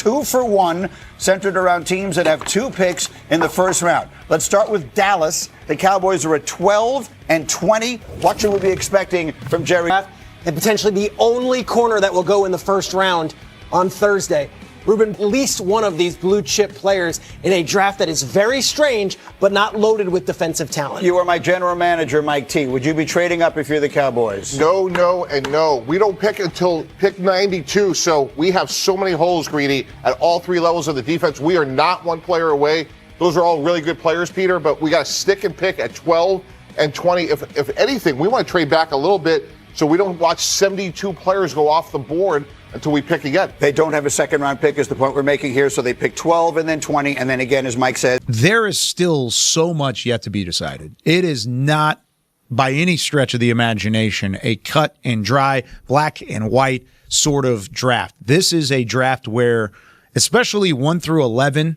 2-for-1, centered around teams that have 2 picks in the first round. Let's start with Dallas. The Cowboys are at 12-20. What should we be expecting from Jerry? And potentially the only corner that will go in the first round on Thursday. Ruben, at least one of these blue chip players in a draft that is very strange, but not loaded with defensive talent. You are my general manager, Mike T. Would you be trading up if you're the Cowboys? No, no, and no. We don't pick until pick 92, so we have so many holes, Greedy, at all 3 levels of the defense. We are not one player away. Those are all really good players, Peter, but we got to stick and pick at 12 and 20. If anything, we want to trade back a little bit so we don't watch 72 players go off the board until we pick again. They don't have a second-round pick is the point we're making here, so they pick 12 and then 20, and then again, as Mike said. There is still so much yet to be decided. It is not, by any stretch of the imagination, a cut and dry, black and white sort of draft. This is a draft where, especially 1 through 11,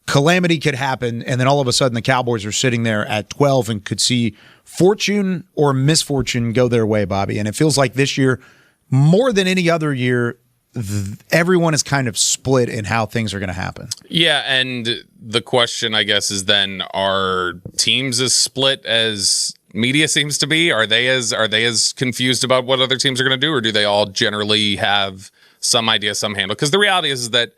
calamity could happen, and then all of a sudden the Cowboys are sitting there at 12 and could see fortune or misfortune go their way, Bobby. And it feels like this year, more than any other year, everyone is kind of split in how things are going to happen. Yeah, and the question, I guess, is then, are teams as split as media seems to be? Are they as confused about what other teams are going to do, or do they all generally have some idea, some handle? Because the reality is that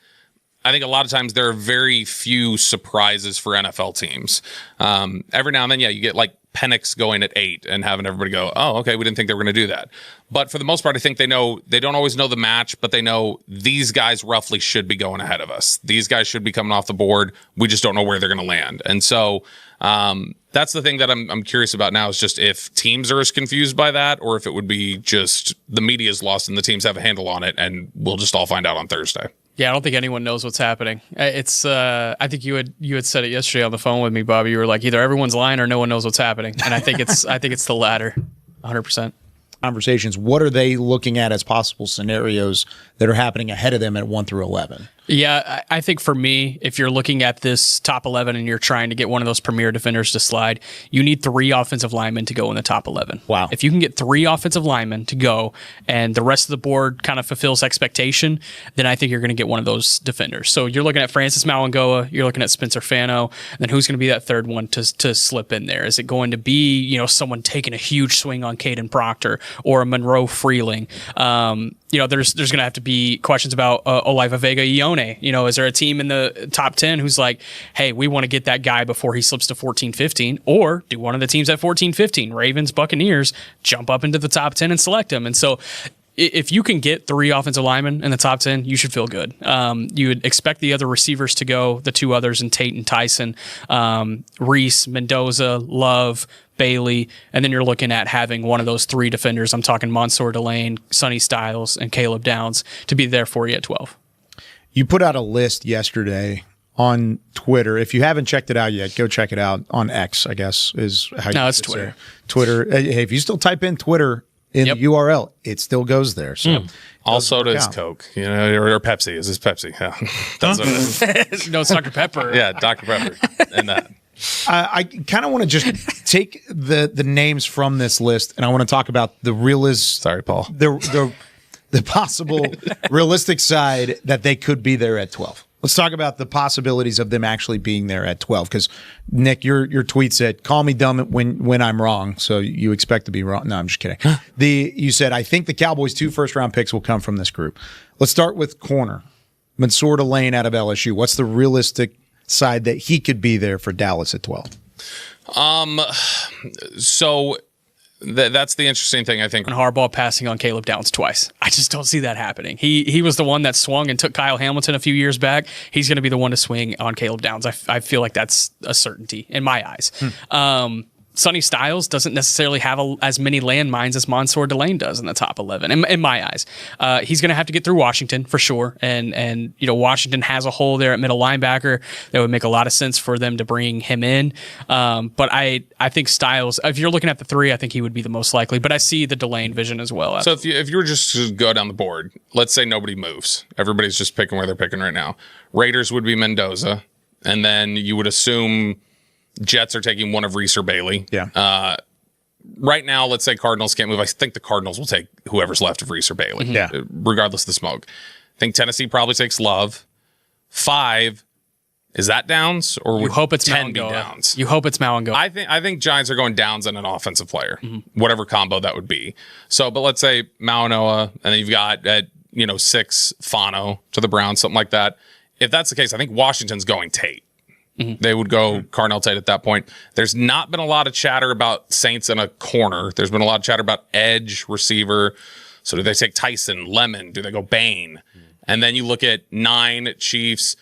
I think a lot of times there are very few surprises for NFL teams. Every now and then, you get like Penix going at 8 and having everybody go, oh, okay, we didn't think they were going to do that. But for the most part, I think they don't always know the match, but they know these guys roughly should be going ahead of us. These guys should be coming off the board. We just don't know where they're going to land. And so that's the thing that I'm curious about now, is just if teams are as confused by that, or if it would be just the media's lost and the teams have a handle on it, and we'll just all find out on Thursday. Yeah, I don't think anyone knows what's happening. It's I think you had said it yesterday on the phone with me, Bobby. You were like, either everyone's lying or no one knows what's happening. And I think it's the latter, 100%. Conversations. What are they looking at as possible scenarios that are happening ahead of them at 1 through 11? Yeah, I think for me, if you're looking at this top 11 and you're trying to get one of those premier defenders to slide, you need 3 offensive linemen to go in the top 11. Wow. If you can get 3 offensive linemen to go and the rest of the board kind of fulfills expectation, then I think you're going to get one of those defenders. So you're looking at Francis Mauangoa, you're looking at Spencer Fano, and then who's going to be that third one to slip in there? Is it going to be, someone taking a huge swing on Caden Proctor or a Monroe Freeling? There's going to have to be questions about Oliva Vega-Ione. Is there a team in the top 10 who's like, hey, we want to get that guy before he slips to 14-15? Or do one of the teams at 14-15, Ravens, Buccaneers, jump up into the top 10 and select him? And so if you can get 3 offensive linemen in the top 10, you should feel good. You would expect the other receivers to go, the 2 others in Tate and Tyson, Reese, Mendoza, Love, Bailey, and then you're looking at having one of those 3 defenders. I'm talking Mansour Delane, Sonny Styles, and Caleb Downs to be there for you at 12. You put out a list yesterday on Twitter. If you haven't checked it out yet, go check it out on X, I guess, is how you it's Twitter. Say. Twitter. Hey, if you still type in Twitter in the URL, it still goes there. So all soda is Coke, or Pepsi. Is this Pepsi? Yeah. That's what it is. No, it's Dr. Pepper. Yeah, Dr. Pepper and that. I kind of want to just take the names from this list, and I want to talk about the realist. Sorry, Paul. The possible realistic side that they could be there at 12. Let's talk about the possibilities of them actually being there at 12. Because Nick, your tweet said, "Call me dumb when I'm wrong." So you expect to be wrong? No, I'm just kidding. You said, "I think the Cowboys' 2 first-round picks will come from this group." Let's start with corner, Mansour Delane out of LSU. What's the realistic side that he could be there for Dallas at 12? So that's the interesting thing, I think. Harbaugh passing on Caleb Downs twice. I just don't see that happening. He was the one that swung and took Kyle Hamilton a few years back. He's going to be the one to swing on Caleb Downs. I feel like that's a certainty in my eyes. Sonny Styles doesn't necessarily have as many landmines as Mansour Delane does in the top 11, in my eyes. He's going to have to get through Washington for sure, and Washington has a hole there at middle linebacker that would make a lot of sense for them to bring him in. But I think Styles, if you're looking at the 3, I think he would be the most likely. But I see the Delane vision as well. So if you were just to go down the board, let's say nobody moves, everybody's just picking where they're picking right now. Raiders would be Mendoza, and then you would assume Jets are taking one of Reese or Bailey. Yeah. Right now, let's say Cardinals can't move. I think the Cardinals will take whoever's left of Reese or Bailey, regardless of the smoke. I think Tennessee probably takes Love. 5, is that Downs or You would hope it's 10 be Malangoa. Downs? You hope it's Malangoa. I think Giants are going Downs and an offensive player, whatever combo that would be. So, but let's say Malinoa, and then you've got at 6 Fano to the Browns, something like that. If that's the case, I think Washington's going Tate. They would go Carnell Tate at that point. There's not been a lot of chatter about Saints in a corner. There's been a lot of chatter about edge receiver. So do they take Tyson, Lemon? Do they go Bain? And then you look at 9 Chiefs.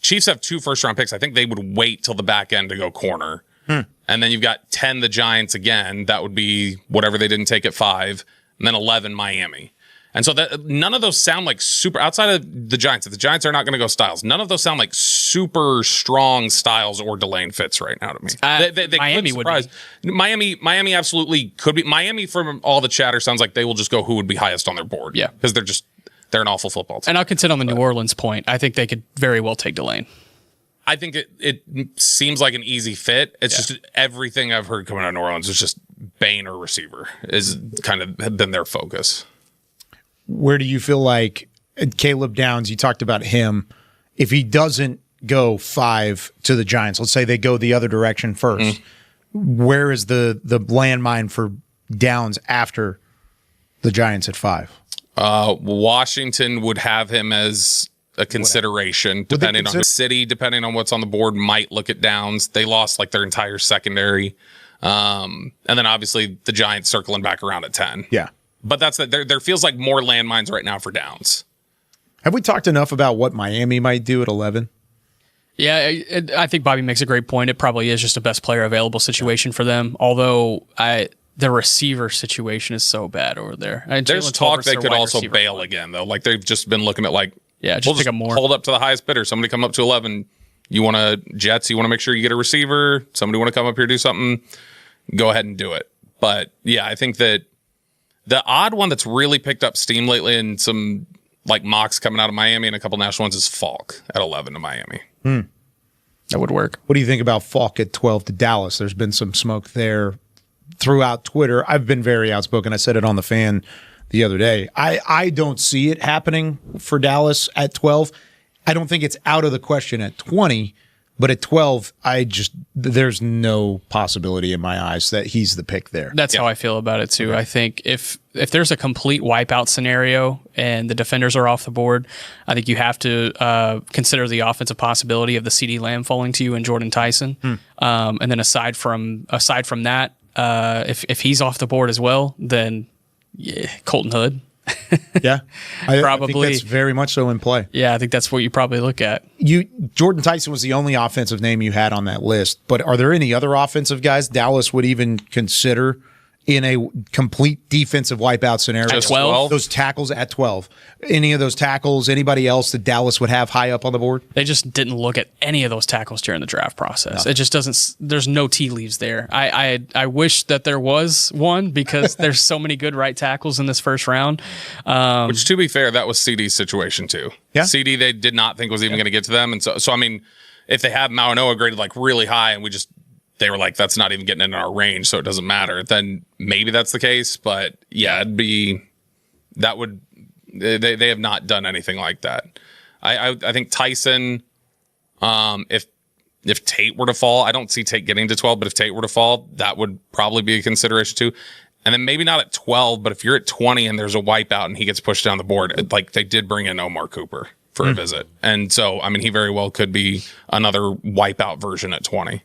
Chiefs have 2 first-round picks. I think they would wait till the back end to go corner. And then you've got 10 the Giants again. That would be whatever they didn't take at 5. And then 11 Miami. And so that none of those sound like super, outside of the Giants, if the Giants are not going to go Styles, none of those sound like super strong Styles or Delane fits right now to me. They Miami would be. Miami absolutely could be. Miami, from all the chatter, sounds like they will just go who would be highest on their board. Yeah. Because they're an awful football team. And I'll contend on the New Orleans point. I think they could very well take Delane. I think it seems like an easy fit. It's just everything I've heard coming out of New Orleans is just Bain or receiver is kind of been their focus. Where do you feel like Caleb Downs, you talked about him, if he doesn't go 5 to the Giants, let's say they go the other direction first, where is the landmine for Downs after the Giants at 5? Washington would have him as a consideration, depending on the city, depending on what's on the board, might look at Downs. They lost like their entire secondary. And then obviously the Giants circling back around at 10. Yeah. But there feels like more landmines right now for Downs. Have we talked enough about what Miami might do at 11? Yeah, I think Bobby makes a great point. It probably is just a best player available situation for them. Although the receiver situation is so bad over there. There's talk they could also bail again, though. Like they've just been looking at just pick up more. Hold up to the highest bidder. Somebody come up to 11. You want to Jets? You want to make sure you get a receiver? Somebody want to come up here do something? Go ahead and do it. But yeah, I think that the odd one that's really picked up steam lately and some like mocks coming out of Miami and a couple national ones is Falk at 11 to Miami. That would work. What do you think about Falk at 12 to Dallas? There's been some smoke there throughout Twitter. I've been very outspoken. I said it on the Fan the other day. I don't see it happening for Dallas at 12. I don't think it's out of the question at 20, but at 12, there's no possibility in my eyes that he's the pick there. That's how I feel about it too. Okay. I think if there's a complete wipeout scenario and the defenders are off the board, I think you have to consider the offensive possibility of the CeeDee Lamb falling to you and Jordan Tyson. And then aside from that, if he's off the board as well, then Colton Hood. Yeah, I probably. think that's very much so in play. Yeah, I think that's what you probably look at. Jordan Tyson was the only offensive name you had on that list, but are there any other offensive guys Dallas would even consider in a complete defensive wipeout scenario? At 12? Those tackles at 12. Any of those tackles, anybody else that Dallas would have high up on the board? They just didn't look at any of those tackles during the draft process. No. It just doesn't, there's no tea leaves there. I wish that there was one because there's so many good right tackles in this first round. Which, to be fair, that was CD's situation too. Yeah. CD they did not think was even going to get to them. And so I mean, if they have Malinoa graded like really high and they were like, that's not even getting in our range, so it doesn't matter, then maybe that's the case. But yeah, they have not done anything like that. I think Tyson, if Tate were to fall, I don't see Tate getting to 12, but if Tate were to fall, that would probably be a consideration too. And then maybe not at 12, but if you're at 20 and there's a wipeout and he gets pushed down the board, like they did bring in Omar Cooper for a visit. And so, I mean, he very well could be another wipeout version at 20.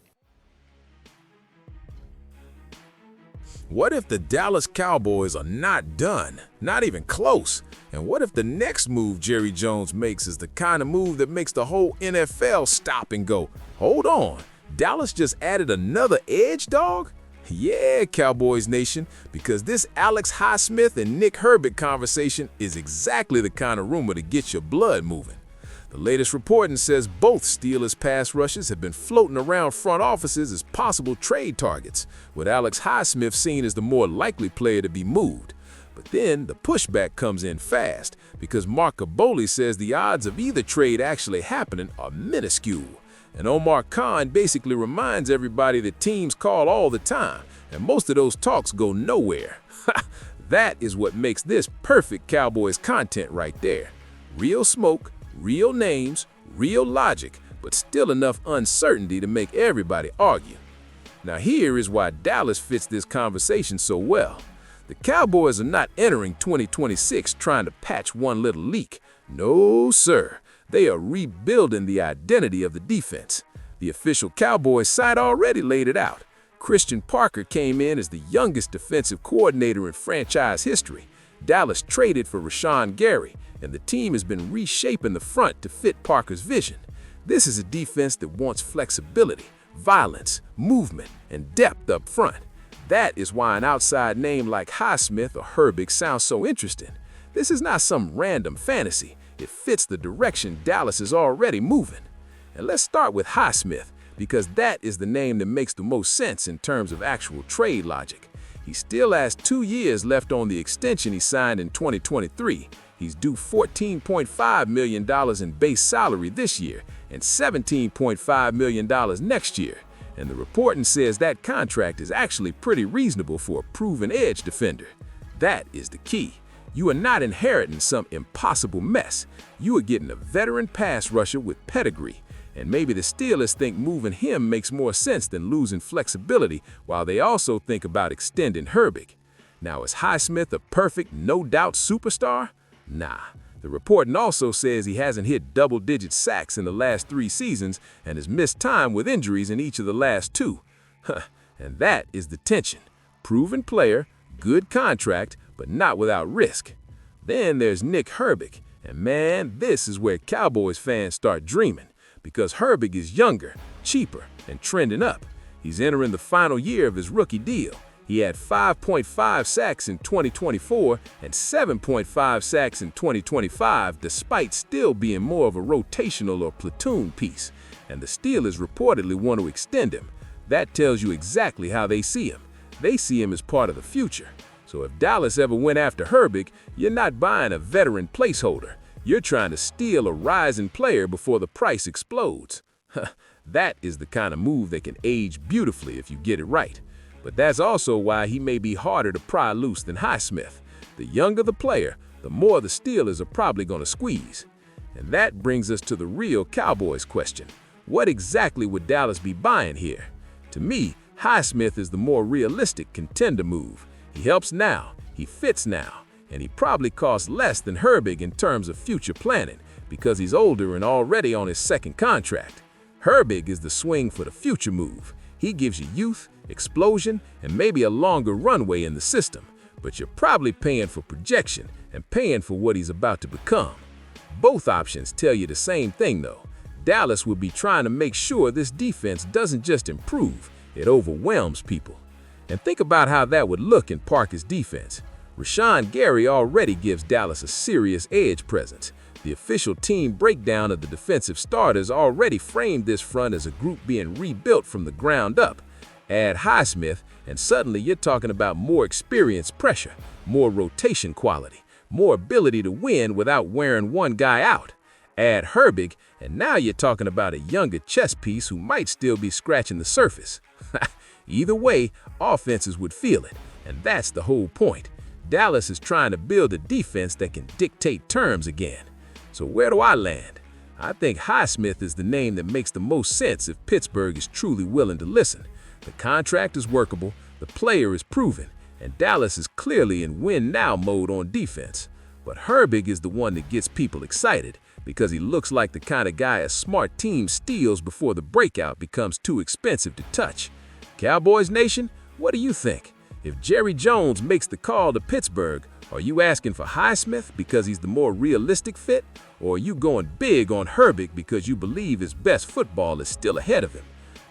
What if the Dallas Cowboys are not done, not even close? And what if the next move Jerry Jones makes is the kind of move that makes the whole NFL stop and go, hold on, Dallas just added another edge dog? Yeah, Cowboys Nation, because this Alex Highsmith and Nick Herbig conversation is exactly the kind of rumor to get your blood moving. The latest reporting says both Steelers pass rushers have been floating around front offices as possible trade targets, with Alex Highsmith seen as the more likely player to be moved. But then the pushback comes in fast, because Mark Caboli says the odds of either trade actually happening are minuscule. And Omar Khan basically reminds everybody that teams call all the time, and most of those talks go nowhere. That is what makes this perfect Cowboys content right there. Real smoke, real names, real logic, but still enough uncertainty to make everybody argue. Now here is why Dallas fits this conversation so well. The Cowboys are not entering 2026 trying to patch one little leak. No, sir. They are rebuilding the identity of the defense. The official Cowboys site already laid it out. Christian Parker came in as the youngest defensive coordinator in franchise history. Dallas traded for Rashawn Gary, and the team has been reshaping the front to fit Parker's vision. This is a defense that wants flexibility, violence, movement, and depth up front. That is why an outside name like Highsmith or Herbig sounds so interesting. This is not some random fantasy. It fits the direction Dallas is already moving. And let's start with Highsmith, because that is the name that makes the most sense in terms of actual trade logic. He still has 2 years left on the extension he signed in 2023. He's due $14.5 million in base salary this year and $17.5 million next year. And the reporting says that contract is actually pretty reasonable for a proven edge defender. That is the key. You are not inheriting some impossible mess. You are getting a veteran pass rusher with pedigree. And maybe the Steelers think moving him makes more sense than losing flexibility, while they also think about extending Herbig. Now, is Highsmith a perfect, no-doubt superstar? Nah. The reporting also says he hasn't hit double-digit sacks in the last 3 seasons and has missed time with injuries in each of the last 2. And that is the tension. Proven player, good contract, but not without risk. Then there's Nick Herbig, and man, this is where Cowboys fans start dreaming, because Herbig is younger, cheaper, and trending up. He's entering the final year of his rookie deal. He had 5.5 sacks in 2024 and 7.5 sacks in 2025, despite still being more of a rotational or platoon piece. And the Steelers reportedly want to extend him. That tells you exactly how they see him. They see him as part of the future. So if Dallas ever went after Herbig, you're not buying a veteran placeholder. You're trying to steal a rising player before the price explodes. That is the kind of move that can age beautifully if you get it right. But that's also why he may be harder to pry loose than Highsmith. The younger the player, the more the Steelers are probably going to squeeze. And that brings us to the real Cowboys question. What exactly would Dallas be buying here? To me, Highsmith is the more realistic contender move. He helps now, he fits now, and he probably costs less than Herbig in terms of future planning because he's older and already on his second contract. Herbig is the swing for the future move. He gives you youth, explosion, and maybe a longer runway in the system, but you're probably paying for projection and paying for what he's about to become. Both options tell you the same thing though. Dallas will be trying to make sure this defense doesn't just improve, it overwhelms people. And think about how that would look in Parker's defense. Rashawn Gary already gives Dallas a serious edge presence. The official team breakdown of the defensive starters already framed this front as a group being rebuilt from the ground up. Add Highsmith, and suddenly you're talking about more experienced pressure, more rotation quality, more ability to win without wearing one guy out. Add Herbig, and now you're talking about a younger chess piece who might still be scratching the surface. Either way, offenses would feel it, and that's the whole point. Dallas is trying to build a defense that can dictate terms again. So where do I land? I think Highsmith is the name that makes the most sense if Pittsburgh is truly willing to listen. The contract is workable, the player is proven, and Dallas is clearly in win-now mode on defense. But Herbig is the one that gets people excited because he looks like the kind of guy a smart team steals before the breakout becomes too expensive to touch. Cowboys Nation, what do you think? If Jerry Jones makes the call to Pittsburgh, are you asking for Highsmith because he's the more realistic fit? Or are you going big on Herbig because you believe his best football is still ahead of him?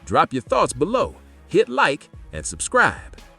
Drop your thoughts below, hit like, and subscribe.